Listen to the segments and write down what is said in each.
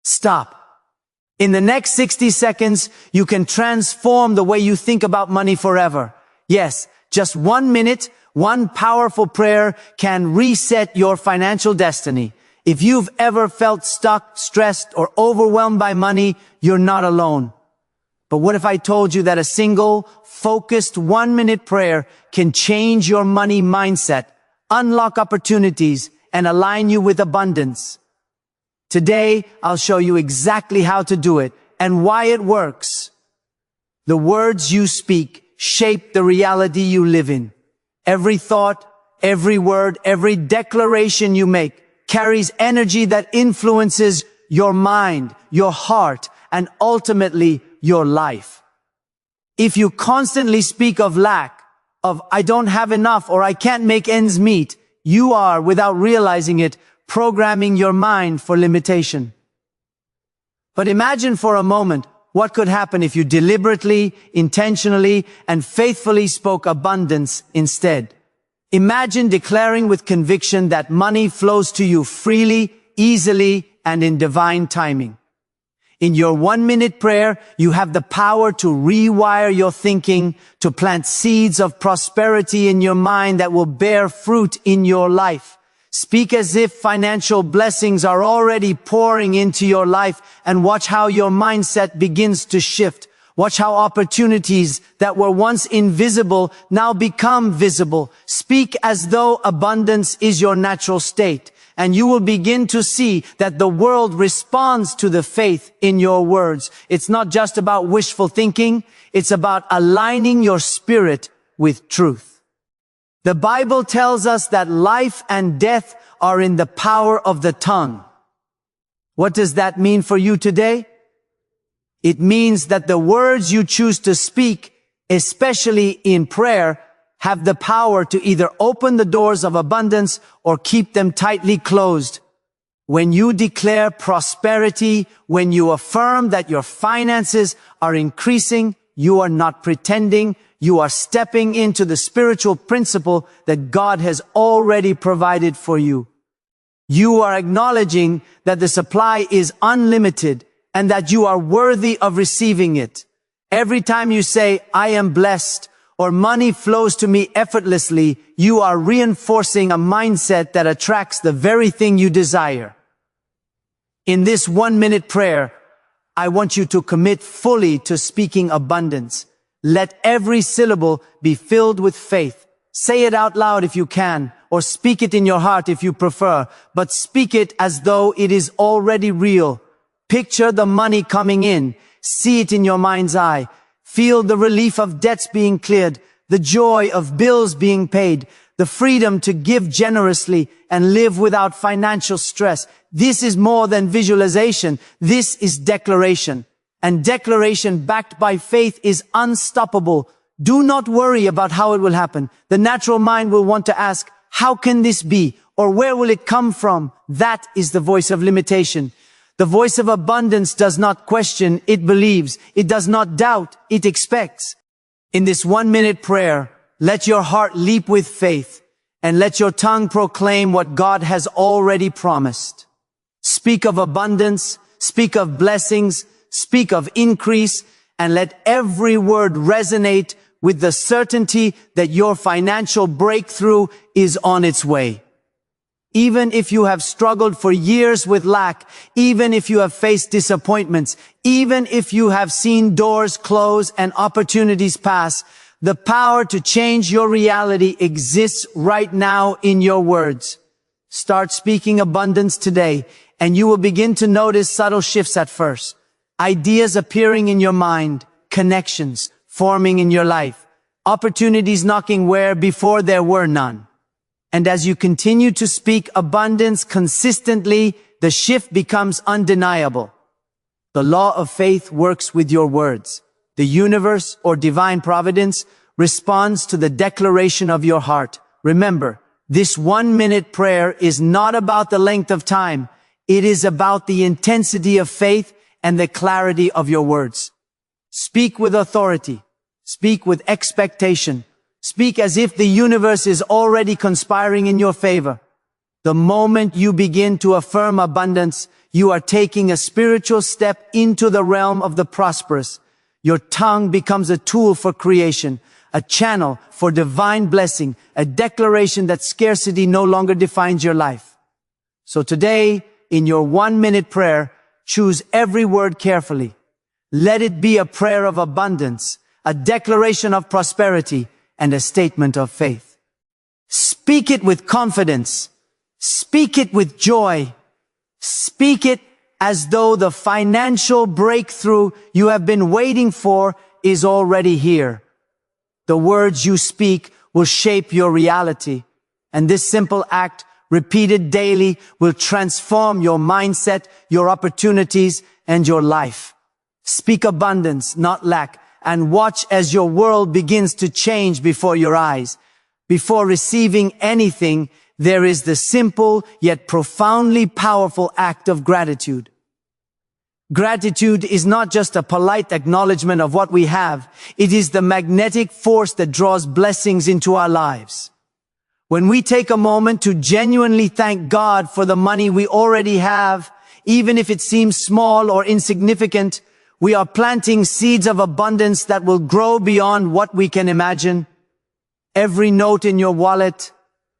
Stop. In the next 60 seconds, you can transform the way you think about money forever. Yes, just 1 minute, one powerful prayer can reset your financial destiny. If you've ever felt stuck, stressed, or overwhelmed by money, you're not alone. But what if I told you that a single, focused 1-minute prayer can change your money mindset, unlock opportunities, and align you with abundance? Today, I'll show you exactly how to do it and why it works. The words you speak shape the reality you live in. Every thought, every word, every declaration you make carries energy that influences your mind, your heart, and ultimately your life. If you constantly speak of lack, of I don't have enough or I can't make ends meet, you are, without realizing it, programming your mind for limitation. But imagine for a moment what could happen if you deliberately, intentionally, and faithfully spoke abundance instead. Imagine declaring with conviction that money flows to you freely, easily, and in divine timing. In your 1-minute prayer, you have the power to rewire your thinking, to plant seeds of prosperity in your mind that will bear fruit in your life. Speak as if financial blessings are already pouring into your life, and watch how your mindset begins to shift. Watch how opportunities that were once invisible now become visible. Speak as though abundance is your natural state, and you will begin to see that the world responds to the faith in your words. It's not just about wishful thinking, it's about aligning your spirit with truth. The Bible tells us that life and death are in the power of the tongue. What does that mean for you today? It means that the words you choose to speak, especially in prayer, have the power to either open the doors of abundance or keep them tightly closed. When you declare prosperity, when you affirm that your finances are increasing, you are not pretending. You are stepping into the spiritual principle that God has already provided for you. You are acknowledging that the supply is unlimited and that you are worthy of receiving it. Every time you say, I am blessed, or money flows to me effortlessly, you are reinforcing a mindset that attracts the very thing you desire. In this 1-minute prayer, I want you to commit fully to speaking abundance. Let every syllable be filled with faith. Say it out loud if you can, or speak it in your heart if you prefer, but speak it as though it is already real. Picture the money coming in. See it in your mind's eye. Feel the relief of debts being cleared, the joy of bills being paid, the freedom to give generously and live without financial stress. This is more than visualization. This is declaration. And declaration backed by faith is unstoppable. Do not worry about how it will happen. The natural mind will want to ask, how can this be? Or where will it come from? That is the voice of limitation. The voice of abundance does not question, it believes. It does not doubt, it expects. In this 1-minute prayer, let your heart leap with faith and let your tongue proclaim what God has already promised. Speak of abundance, speak of blessings, speak of increase, and let every word resonate with the certainty that your financial breakthrough is on its way. Even if you have struggled for years with lack, even if you have faced disappointments, even if you have seen doors close and opportunities pass, the power to change your reality exists right now in your words. Start speaking abundance today, and you will begin to notice subtle shifts at first. Ideas appearing in your mind, connections forming in your life, opportunities knocking where before there were none. And as you continue to speak abundance consistently, the shift becomes undeniable. The law of faith works with your words. The universe or divine providence responds to the declaration of your heart. Remember, this 1-minute prayer is not about the length of time. It is about the intensity of faith and the clarity of your words. Speak with authority. Speak with expectation. Speak as if the universe is already conspiring in your favor. The moment you begin to affirm abundance, you are taking a spiritual step into the realm of the prosperous. Your tongue becomes a tool for creation, a channel for divine blessing, a declaration that scarcity no longer defines your life. So today, in your 1-minute prayer, choose every word carefully. Let it be a prayer of abundance, a declaration of prosperity, and a statement of faith. Speak it with confidence. Speak it with joy. Speak it as though the financial breakthrough you have been waiting for is already here. The words you speak will shape your reality, and this simple act, repeated daily, will transform your mindset, your opportunities, and your life. Speak abundance, not lack, and watch as your world begins to change before your eyes. Before receiving anything, there is the simple yet profoundly powerful act of gratitude. Gratitude is not just a polite acknowledgement of what we have. It is the magnetic force that draws blessings into our lives. When we take a moment to genuinely thank God for the money we already have, even if it seems small or insignificant, we are planting seeds of abundance that will grow beyond what we can imagine. Every note in your wallet,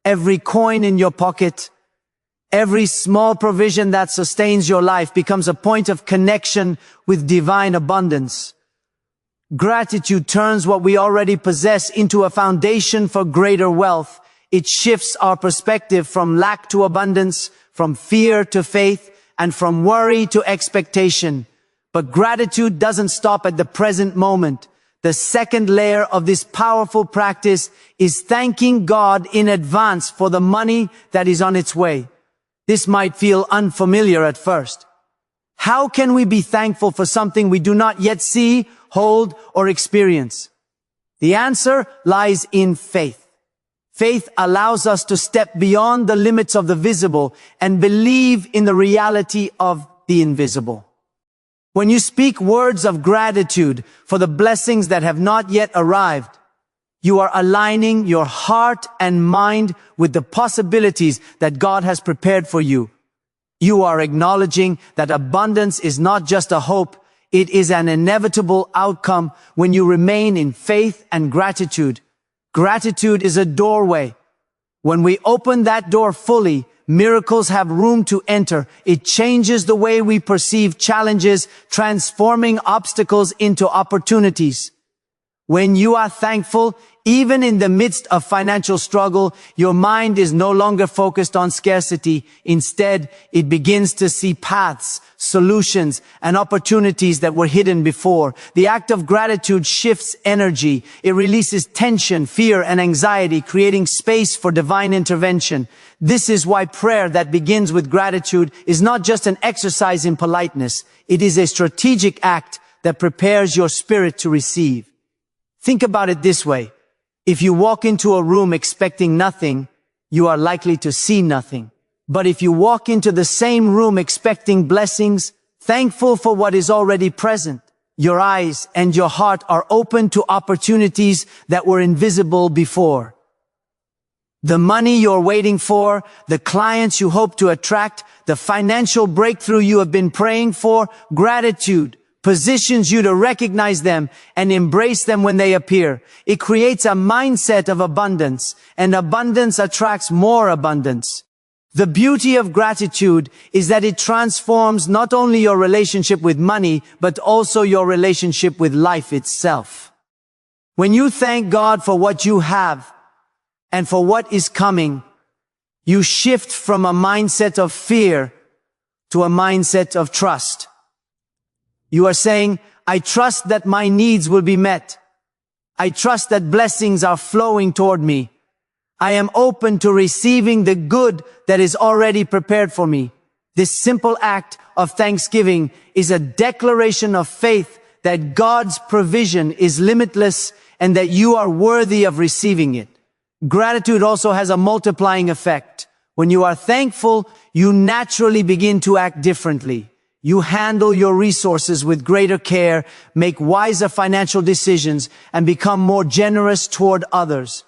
every coin in your pocket, every small provision that sustains your life becomes a point of connection with divine abundance. Gratitude turns what we already possess into a foundation for greater wealth. It shifts our perspective from lack to abundance, from fear to faith, and from worry to expectation. But gratitude doesn't stop at the present moment. The second layer of this powerful practice is thanking God in advance for the money that is on its way. This might feel unfamiliar at first. How can we be thankful for something we do not yet see, hold, or experience? The answer lies in faith. Faith allows us to step beyond the limits of the visible and believe in the reality of the invisible. When you speak words of gratitude for the blessings that have not yet arrived, you are aligning your heart and mind with the possibilities that God has prepared for you. You are acknowledging that abundance is not just a hope, it is an inevitable outcome when you remain in faith and gratitude. Gratitude is a doorway. When we open that door fully, miracles have room to enter. It changes the way we perceive challenges, transforming obstacles into opportunities. When you are thankful, even in the midst of financial struggle, your mind is no longer focused on scarcity. Instead, it begins to see paths, solutions, and opportunities that were hidden before. The act of gratitude shifts energy. It releases tension, fear, and anxiety, creating space for divine intervention. This is why prayer that begins with gratitude is not just an exercise in politeness. It is a strategic act that prepares your spirit to receive. Think about it this way. If you walk into a room expecting nothing, you are likely to see nothing. But if you walk into the same room expecting blessings, thankful for what is already present, your eyes and your heart are open to opportunities that were invisible before. The money you're waiting for, the clients you hope to attract, the financial breakthrough you have been praying for, gratitude positions you to recognize them and embrace them when they appear. It creates a mindset of abundance, and abundance attracts more abundance. The beauty of gratitude is that it transforms not only your relationship with money, but also your relationship with life itself. When you thank God for what you have and for what is coming, you shift from a mindset of fear to a mindset of trust. You are saying, I trust that my needs will be met. I trust that blessings are flowing toward me. I am open to receiving the good that is already prepared for me. This simple act of thanksgiving is a declaration of faith that God's provision is limitless and that you are worthy of receiving it. Gratitude also has a multiplying effect. When you are thankful, you naturally begin to act differently. You handle your resources with greater care, make wiser financial decisions, and become more generous toward others.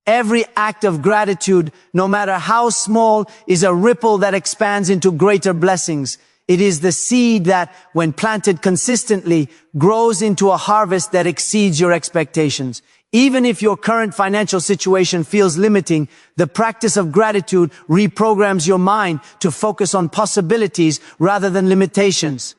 Every act of gratitude, no matter how small, is a ripple that expands into greater blessings. It is the seed that, when planted consistently, grows into a harvest that exceeds your expectations. Even if your current financial situation feels limiting, the practice of gratitude reprograms your mind to focus on possibilities rather than limitations.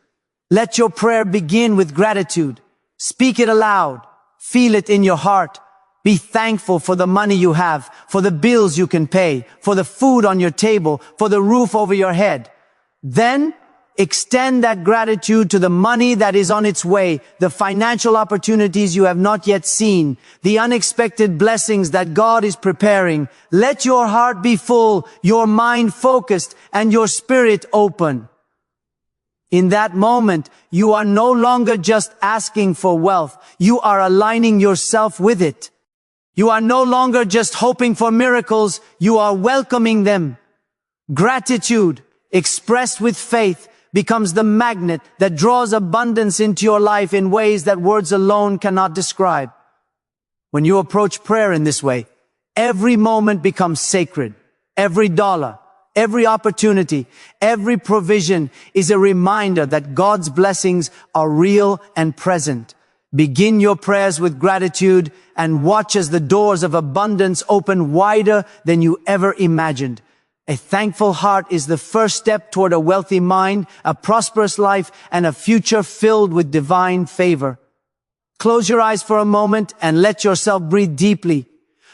Let your prayer begin with gratitude. Speak it aloud. Feel it in your heart. Be thankful for the money you have, for the bills you can pay, for the food on your table, for the roof over your head. Then, extend that gratitude to the money that is on its way, the financial opportunities you have not yet seen, the unexpected blessings that God is preparing. Let your heart be full, your mind focused, and your spirit open. In that moment, you are no longer just asking for wealth. You are aligning yourself with it. You are no longer just hoping for miracles. You are welcoming them. Gratitude, expressed with faith, becomes the magnet that draws abundance into your life in ways that words alone cannot describe. When you approach prayer in this way, every moment becomes sacred. Every dollar, every opportunity, every provision is a reminder that God's blessings are real and present. Begin your prayers with gratitude and watch as the doors of abundance open wider than you ever imagined. A thankful heart is the first step toward a wealthy mind, a prosperous life, and a future filled with divine favor. Close your eyes for a moment and let yourself breathe deeply.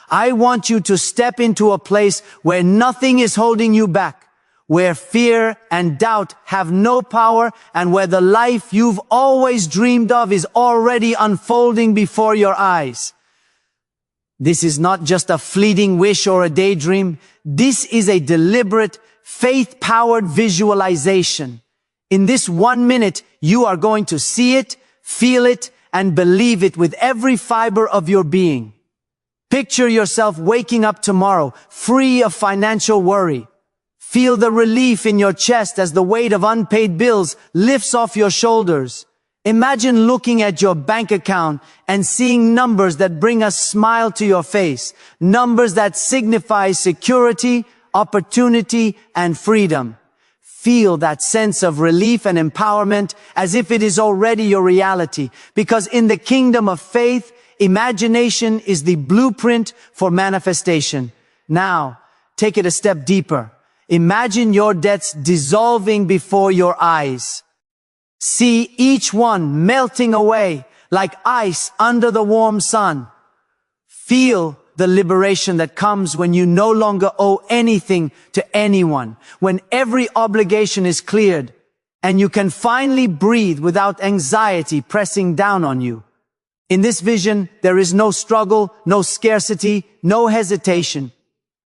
I want you to step into a place where nothing is holding you back, where fear and doubt have no power, and where the life you've always dreamed of is already unfolding before your eyes. This is not just a fleeting wish or a daydream. This is a deliberate, faith-powered visualization. In this 1 minute, you are going to see it, feel it, and believe it with every fiber of your being. Picture yourself waking up tomorrow, free of financial worry. Feel the relief in your chest as the weight of unpaid bills lifts off your shoulders. Imagine looking at your bank account and seeing numbers that bring a smile to your face, numbers that signify security, opportunity, and freedom. Feel that sense of relief and empowerment as if it is already your reality, because in the kingdom of faith, imagination is the blueprint for manifestation. Now, take it a step deeper. Imagine your debts dissolving before your eyes. See each one melting away like ice under the warm sun. Feel the liberation that comes when you no longer owe anything to anyone, when every obligation is cleared, and you can finally breathe without anxiety pressing down on you. In this vision, there is no struggle, no scarcity, no hesitation.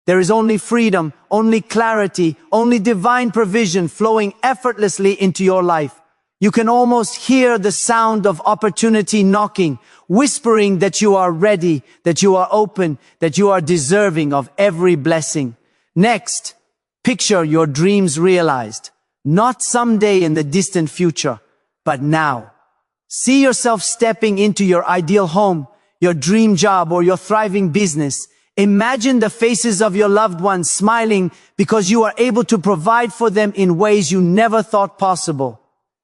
There is only freedom, only clarity, only divine provision flowing effortlessly into your life. You can almost hear the sound of opportunity knocking, whispering that you are ready, that you are open, that you are deserving of every blessing. Next, picture your dreams realized, not someday in the distant future, but now. See yourself stepping into your ideal home, your dream job, or your thriving business. Imagine the faces of your loved ones smiling because you are able to provide for them in ways you never thought possible.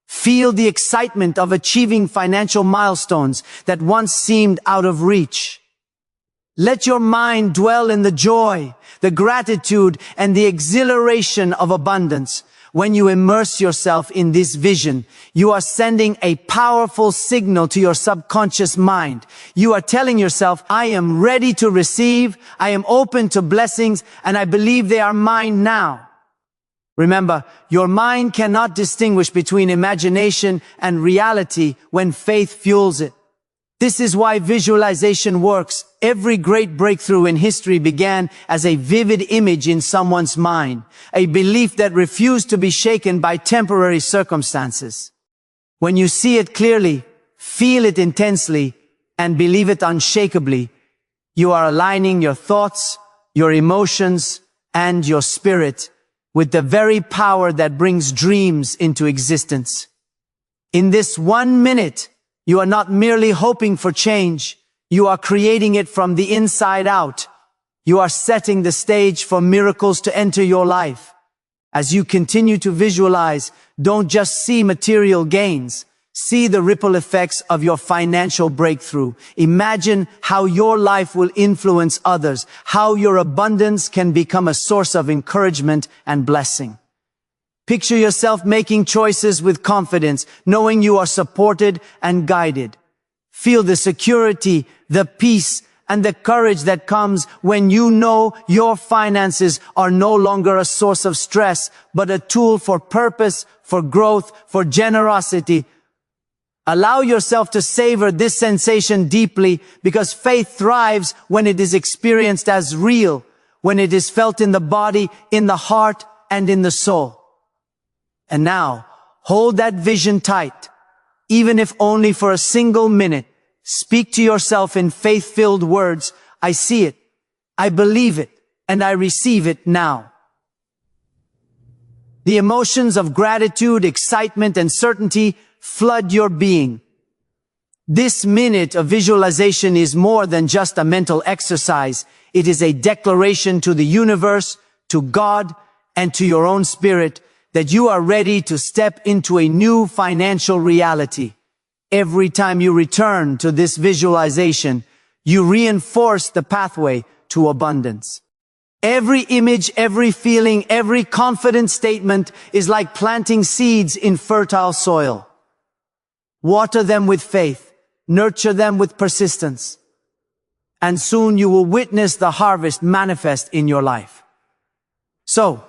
Feel the excitement of achieving financial milestones that once seemed out of reach. Let your mind dwell in the joy, the gratitude, and the exhilaration of abundance. When you immerse yourself in this vision, you are sending a powerful signal to your subconscious mind. You are telling yourself, I am ready to receive, I am open to blessings, and I believe they are mine now. Remember, your mind cannot distinguish between imagination and reality when faith fuels it. This is why visualization works. Every great breakthrough in history began as a vivid image in someone's mind, a belief that refused to be shaken by temporary circumstances. When you see it clearly, feel it intensely, and believe it unshakably, you are aligning your thoughts, your emotions, and your spirit with the very power that brings dreams into existence. In this 1 minute, you are not merely hoping for change, you are creating it from the inside out. You are setting the stage for miracles to enter your life. As you continue to visualize, don't just see material gains. See the ripple effects of your financial breakthrough. Imagine how your life will influence others, how your abundance can become a source of encouragement and blessing. Picture yourself making choices with confidence, knowing you are supported and guided. Feel the security, the peace, and the courage that comes when you know your finances are no longer a source of stress, but a tool for purpose, for growth, for generosity. Allow yourself to savor this sensation deeply, because faith thrives when it is experienced as real, when it is felt in the body, in the heart, and in the soul. And now, hold that vision tight, even if only for a single minute. Speak to yourself in faith-filled words. I see it, I believe it, and I receive it now. The emotions of gratitude, excitement, and certainty flood your being. This minute of visualization is more than just a mental exercise. It is a declaration to the universe, to God, and to your own spirit that you are ready to step into a new financial reality. Every time you return to this visualization, you reinforce the pathway to abundance. Every image, every feeling, every confident statement is like planting seeds in fertile soil. Water them with faith, nurture them with persistence, and soon you will witness the harvest manifest in your life. So,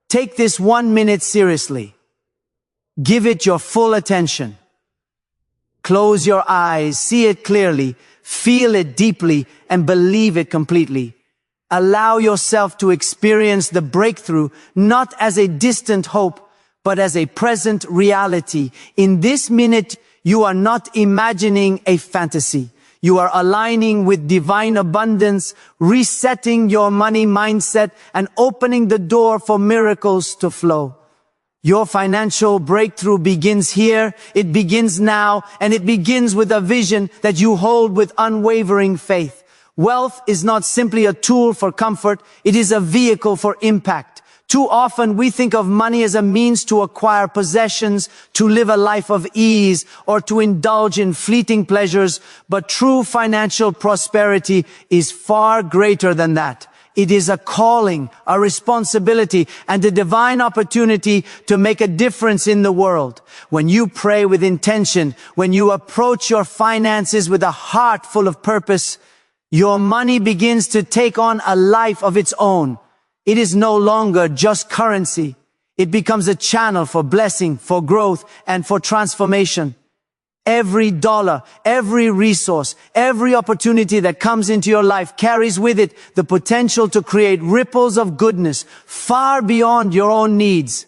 take this 1 minute seriously. Give it your full attention. Close your eyes, see it clearly, feel it deeply, and believe it completely. Allow yourself to experience the breakthrough not as a distant hope, but as a present reality. In this minute, you are not imagining a fantasy. You are aligning with divine abundance, resetting your money mindset, and opening the door for miracles to flow. Your financial breakthrough begins here, it begins now, and it begins with a vision that you hold with unwavering faith. Wealth is not simply a tool for comfort, it is a vehicle for impact. Too often we think of money as a means to acquire possessions, to live a life of ease, or to indulge in fleeting pleasures, but true financial prosperity is far greater than that. It is a calling, a responsibility, and a divine opportunity to make a difference in the world. When you pray with intention, when you approach your finances with a heart full of purpose, your money begins to take on a life of its own. It is no longer just currency. It becomes a channel for blessing, for growth, and for transformation. Every dollar, every resource, every opportunity that comes into your life carries with it the potential to create ripples of goodness far beyond your own needs.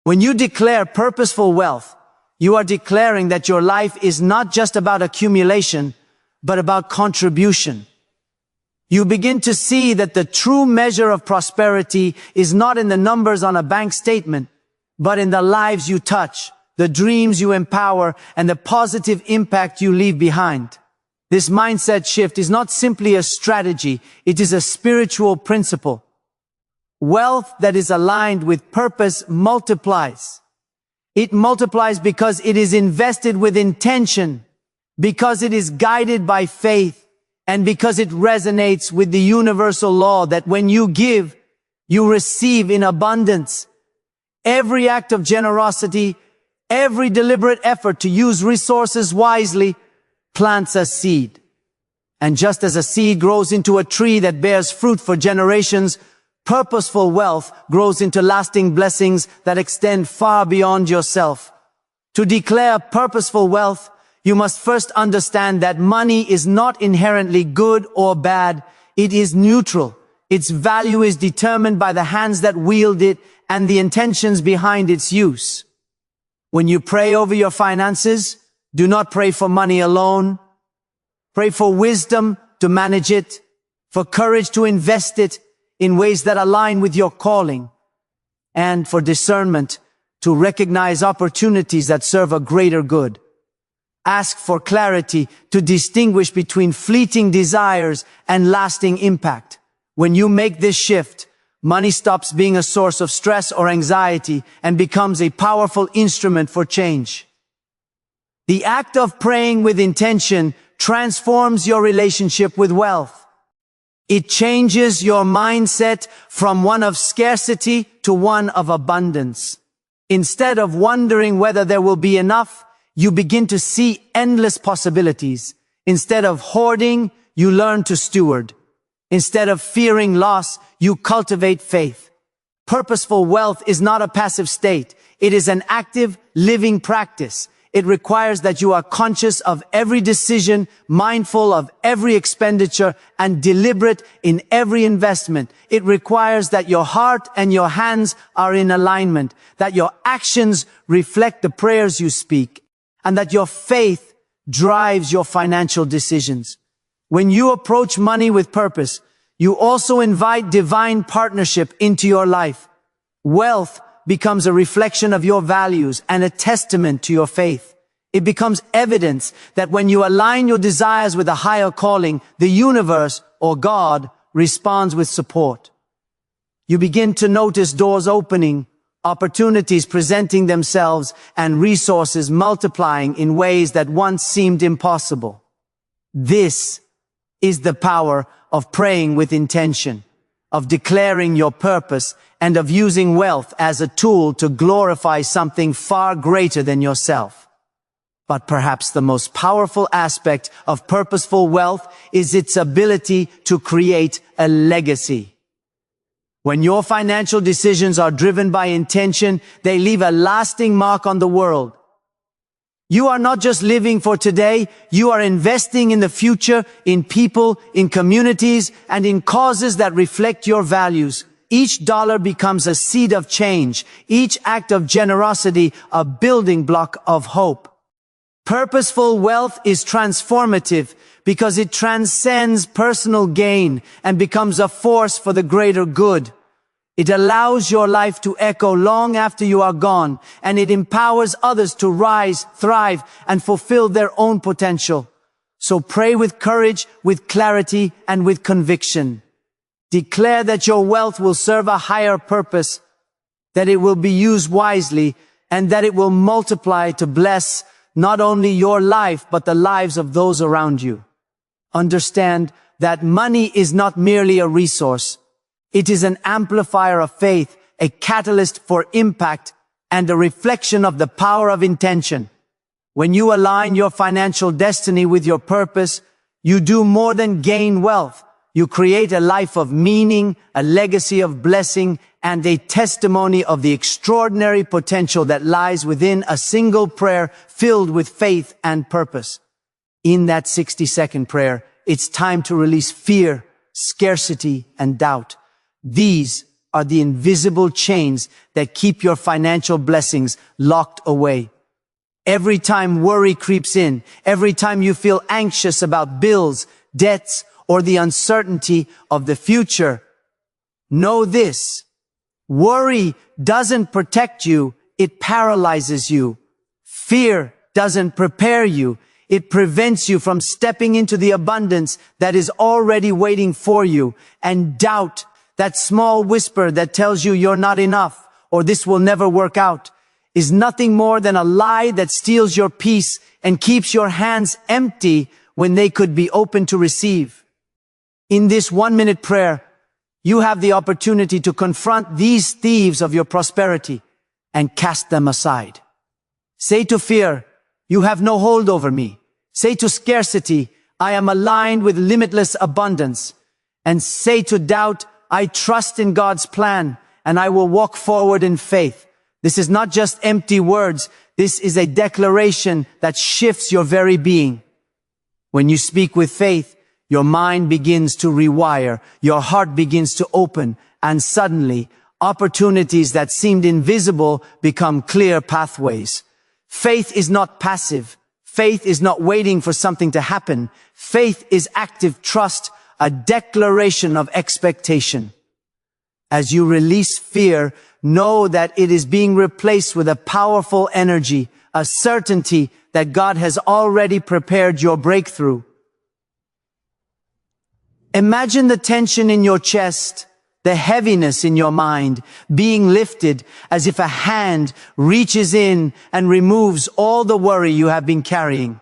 When you declare purposeful wealth, you are declaring that your life is not just about accumulation, but about contribution. You begin to see that the true measure of prosperity is not in the numbers on a bank statement, but in the lives you touch, the dreams you empower, and the positive impact you leave behind. This mindset shift is not simply a strategy, it is a spiritual principle. Wealth that is aligned with purpose multiplies. It multiplies because it is invested with intention, because it is guided by faith, and because it resonates with the universal law that when you give, you receive in abundance. Every act of generosity, every deliberate effort to use resources wisely plants a seed. And just as a seed grows into a tree that bears fruit for generations, purposeful wealth grows into lasting blessings that extend far beyond yourself. To declare purposeful wealth, you must first understand that money is not inherently good or bad. It is neutral. Its value is determined by the hands that wield it and the intentions behind its use. When you pray over your finances, do not pray for money alone. Pray for wisdom to manage it, for courage to invest it in ways that align with your calling, and for discernment to recognize opportunities that serve a greater good. Ask for clarity to distinguish between fleeting desires and lasting impact. When you make this shift, money stops being a source of stress or anxiety and becomes a powerful instrument for change. The act of praying with intention transforms your relationship with wealth. It changes your mindset from one of scarcity to one of abundance. Instead of wondering whether there will be enough, you begin to see endless possibilities. Instead of hoarding, you learn to steward. Instead of fearing loss, you cultivate faith. Purposeful wealth is not a passive state. It is an active, living practice. It requires that you are conscious of every decision, mindful of every expenditure, and deliberate in every investment. It requires that your heart and your hands are in alignment, that your actions reflect the prayers you speak, and that your faith drives your financial decisions. When you approach money with purpose, you also invite divine partnership into your life. Wealth becomes a reflection of your values and a testament to your faith. It becomes evidence that when you align your desires with a higher calling, the universe or God responds with support. You begin to notice doors opening, opportunities presenting themselves, and resources multiplying in ways that once seemed impossible. This is the power of praying with intention, of declaring your purpose, and of using wealth as a tool to glorify something far greater than yourself. But perhaps the most powerful aspect of purposeful wealth is its ability to create a legacy. When your financial decisions are driven by intention, they leave a lasting mark on the world. You are not just living for today, you are investing in the future, in people, in communities, and in causes that reflect your values. Each dollar becomes a seed of change, each act of generosity a building block of hope. Purposeful wealth is transformative because it transcends personal gain and becomes a force for the greater good. It allows your life to echo long after you are gone, and it empowers others to rise, thrive, and fulfill their own potential. So pray with courage, with clarity, and with conviction. Declare that your wealth will serve a higher purpose, that it will be used wisely, and that it will multiply to bless not only your life, but the lives of those around you. Understand that money is not merely a resource. It is an amplifier of faith, a catalyst for impact, and a reflection of the power of intention. When you align your financial destiny with your purpose, you do more than gain wealth. You create a life of meaning, a legacy of blessing, and a testimony of the extraordinary potential that lies within a single prayer filled with faith and purpose. In that 60-second prayer, it's time to release fear, scarcity, and doubt. These are the invisible chains that keep your financial blessings locked away. Every time worry creeps in, every time you feel anxious about bills, debts, or the uncertainty of the future, know this: worry doesn't protect you, it paralyzes you. Fear doesn't prepare you, it prevents you from stepping into the abundance that is already waiting for you. And doubt, that small whisper that tells you you're not enough or this will never work out, is nothing more than a lie that steals your peace and keeps your hands empty when they could be open to receive. In this 1-minute prayer, you have the opportunity to confront these thieves of your prosperity and cast them aside. Say to fear, you have no hold over me. Say to scarcity, I am aligned with limitless abundance. And say to doubt, I trust in God's plan and I will walk forward in faith. This is not just empty words. This is a declaration that shifts your very being. When you speak with faith, your mind begins to rewire, your heart begins to open, and suddenly, opportunities that seemed invisible become clear pathways. Faith is not passive. Faith is not waiting for something to happen. Faith is active trust, a declaration of expectation. As you release fear, know that it is being replaced with a powerful energy, a certainty that God has already prepared your breakthrough. Imagine the tension in your chest, the heaviness in your mind being lifted as if a hand reaches in and removes all the worry you have been carrying.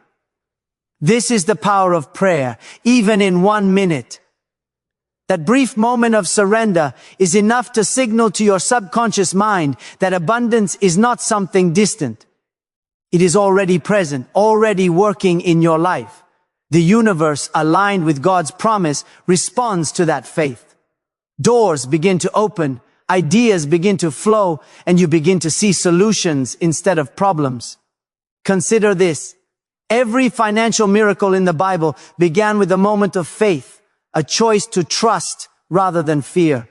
This is the power of prayer, even in 1 minute. That brief moment of surrender is enough to signal to your subconscious mind that abundance is not something distant. It is already present, already working in your life. The universe, aligned with God's promise, responds to that faith. Doors begin to open, ideas begin to flow, and you begin to see solutions instead of problems. Consider this. Every financial miracle in the Bible began with a moment of faith, a choice to trust rather than fear.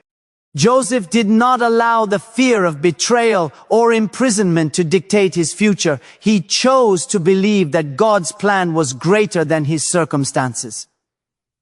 Joseph did not allow the fear of betrayal or imprisonment to dictate his future. He chose to believe that God's plan was greater than his circumstances.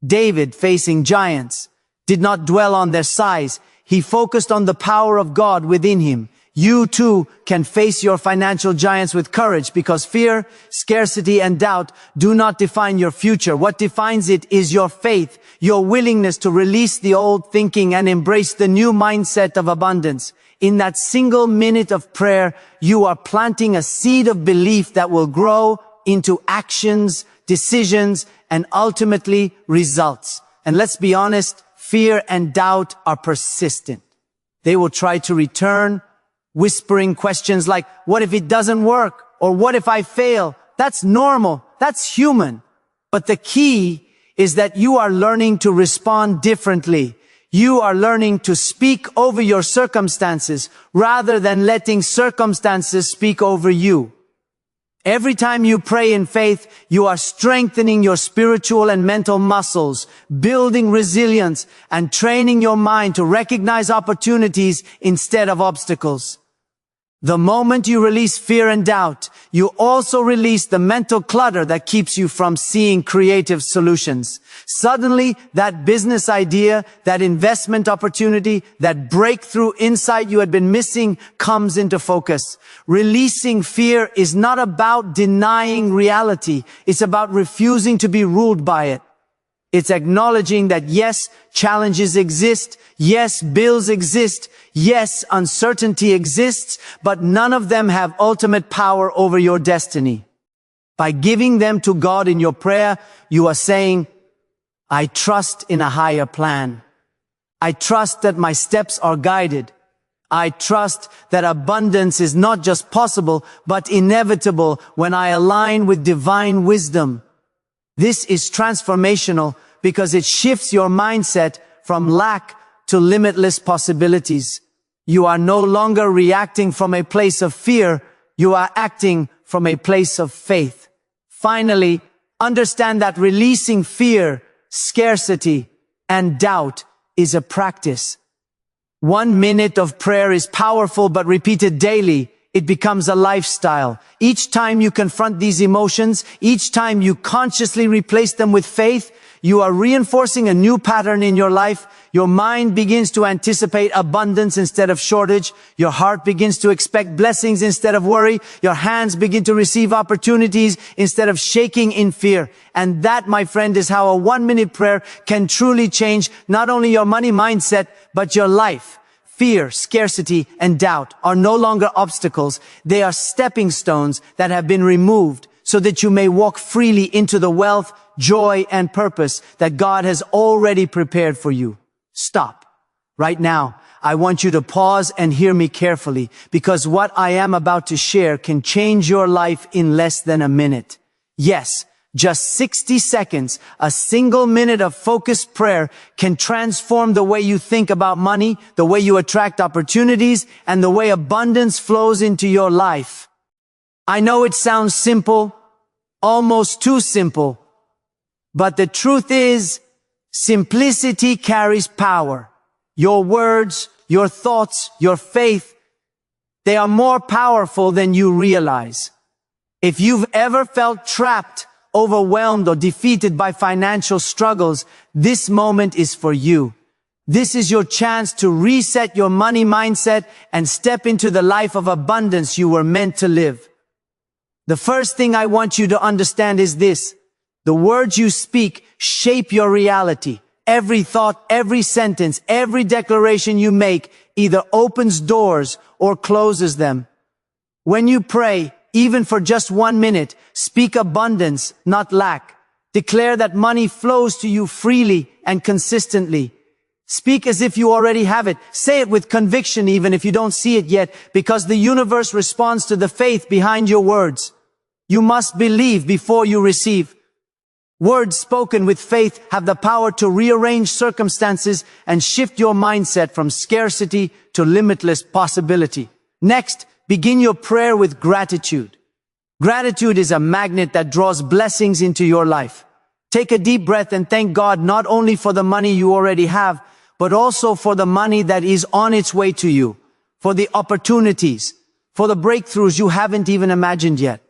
David, facing giants, did not dwell on their size. He focused on the power of God within him. You too can face your financial giants with courage, because fear, scarcity, and doubt do not define your future. What defines it is your faith, your willingness to release the old thinking and embrace the new mindset of abundance. In that single minute of prayer, you are planting a seed of belief that will grow into actions, decisions, and ultimately results. And let's be honest, fear and doubt are persistent. They will try to return, whispering questions like, what if it doesn't work? Or what if I fail? That's normal. That's human. But the key is that you are learning to respond differently. You are learning to speak over your circumstances rather than letting circumstances speak over you. Every time you pray in faith, you are strengthening your spiritual and mental muscles, building resilience, and training your mind to recognize opportunities instead of obstacles. The moment you release fear and doubt, you also release the mental clutter that keeps you from seeing creative solutions. Suddenly, that business idea, that investment opportunity, that breakthrough insight you had been missing comes into focus. Releasing fear is not about denying reality. It's about refusing to be ruled by it. It's acknowledging that yes, challenges exist. Yes, bills exist. Yes, uncertainty exists, but none of them have ultimate power over your destiny. By giving them to God in your prayer, you are saying, I trust in a higher plan. I trust that my steps are guided. I trust that abundance is not just possible, but inevitable when I align with divine wisdom. This is transformational because it shifts your mindset from lack to limitless possibilities. You are no longer reacting from a place of fear. You are acting from a place of faith. Finally, understand that releasing fear, scarcity, and doubt is a practice. 1 minute of prayer is powerful, but repeated daily, it becomes a lifestyle. Each time you confront these emotions, each time you consciously replace them with faith, you are reinforcing a new pattern in your life. Your mind begins to anticipate abundance instead of shortage. Your heart begins to expect blessings instead of worry. Your hands begin to receive opportunities instead of shaking in fear. And that, my friend, is how a 1-minute prayer can truly change not only your money mindset, but your life. Fear, scarcity, and doubt are no longer obstacles. They are stepping stones that have been removed so that you may walk freely into the wealth, joy, and purpose that God has already prepared for you. Stop. Right now, I want you to pause and hear me carefully, because what I am about to share can change your life in less than a minute. Yes, just 60 seconds, a single minute of focused prayer can transform the way you think about money, the way you attract opportunities, and the way abundance flows into your life. I know it sounds simple, almost too simple, but the truth is, simplicity carries power. Your words, your thoughts, your faith, they are more powerful than you realize. If you've ever felt trapped, overwhelmed, or defeated by financial struggles, this moment is for you. This is your chance to reset your money mindset and step into the life of abundance you were meant to live. The first thing I want you to understand is this. The words you speak shape your reality. Every thought, every sentence, every declaration you make either opens doors or closes them. When you pray, even for just 1 minute, speak abundance, not lack. Declare that money flows to you freely and consistently. Speak as if you already have it. Say it with conviction even if you don't see it yet, because the universe responds to the faith behind your words. You must believe before you receive. Words spoken with faith have the power to rearrange circumstances and shift your mindset from scarcity to limitless possibility. Next, begin your prayer with gratitude. Gratitude is a magnet that draws blessings into your life. Take a deep breath and thank God not only for the money you already have, but also for the money that is on its way to you, for the opportunities, for the breakthroughs you haven't even imagined yet.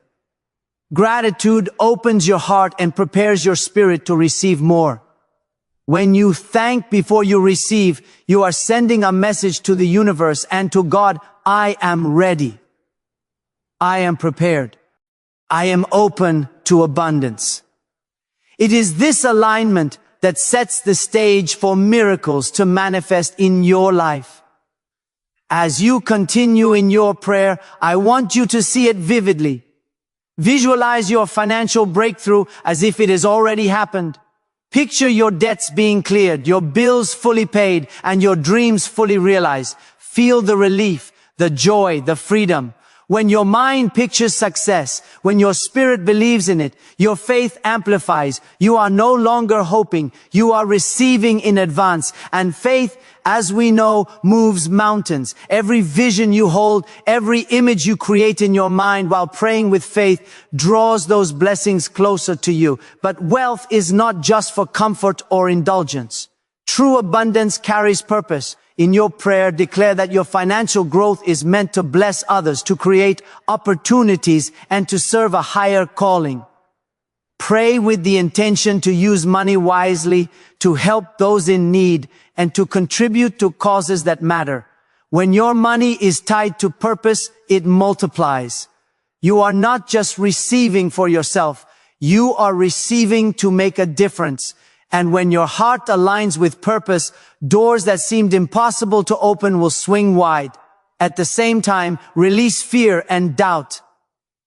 Gratitude opens your heart and prepares your spirit to receive more. When you thank before you receive, you are sending a message to the universe and to God: I am ready. I am prepared. I am open to abundance. It is this alignment that sets the stage for miracles to manifest in your life. As you continue in your prayer, I want you to see it vividly. Visualize your financial breakthrough as if it has already happened. Picture your debts being cleared, your bills fully paid, and your dreams fully realized. Feel the relief, the joy, the freedom. When your mind pictures success, when your spirit believes in it, your faith amplifies. You are no longer hoping, you are receiving in advance. And faith, as we know, moves mountains. Every vision you hold, every image you create in your mind while praying with faith draws those blessings closer to you. But wealth is not just for comfort or indulgence. True abundance carries purpose. In your prayer, declare that your financial growth is meant to bless others, to create opportunities, and to serve a higher calling. Pray with the intention to use money wisely, to help those in need, and to contribute to causes that matter. When your money is tied to purpose, it multiplies. You are not just receiving for yourself, you are receiving to make a difference. And when your heart aligns with purpose, doors that seemed impossible to open will swing wide. At the same time, release fear and doubt.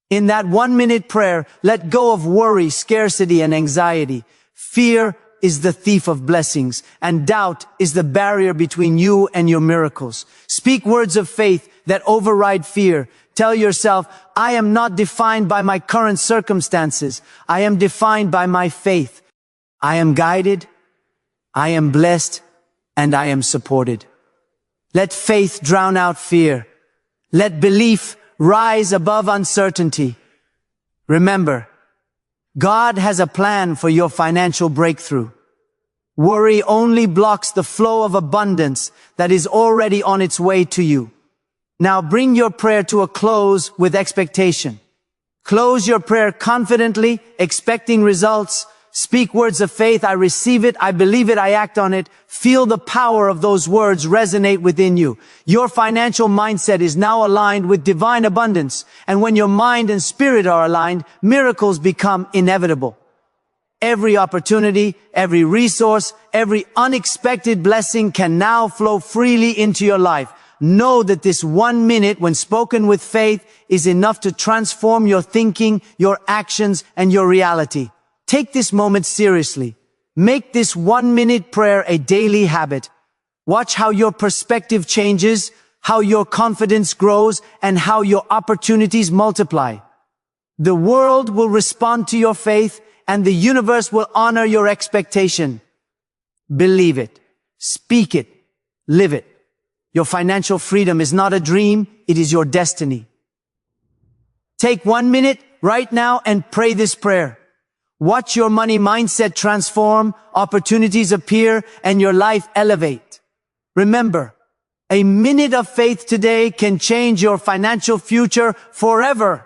In that 1-minute prayer, let go of worry, scarcity, and anxiety. Fear is the thief of blessings, and doubt is the barrier between you and your miracles. Speak words of faith that override fear. Tell yourself, I am not defined by my current circumstances. I am defined by my faith. I am guided, I am blessed, and I am supported. Let faith drown out fear. Let belief rise above uncertainty. Remember, God has a plan for your financial breakthrough. Worry only blocks the flow of abundance that is already on its way to you. Now bring your prayer to a close with expectation. Close your prayer confidently, expecting results. Speak words of faith. I receive it. I believe it. I act on it. Feel the power of those words resonate within you. Your financial mindset is now aligned with divine abundance. And when your mind and spirit are aligned, miracles become inevitable. Every opportunity, every resource, every unexpected blessing can now flow freely into your life. Know that this 1 minute, when spoken with faith, is enough to transform your thinking, your actions, and your reality. Take this moment seriously. Make this 1-minute prayer a daily habit. Watch how your perspective changes, how your confidence grows, and how your opportunities multiply. The world will respond to your faith, and the universe will honor your expectation. Believe it. Speak it. Live it. Your financial freedom is not a dream, it is your destiny. Take 1 minute right now and pray this prayer. Watch your money mindset transform, opportunities appear, and your life elevate. Remember, a minute of faith today can change your financial future forever.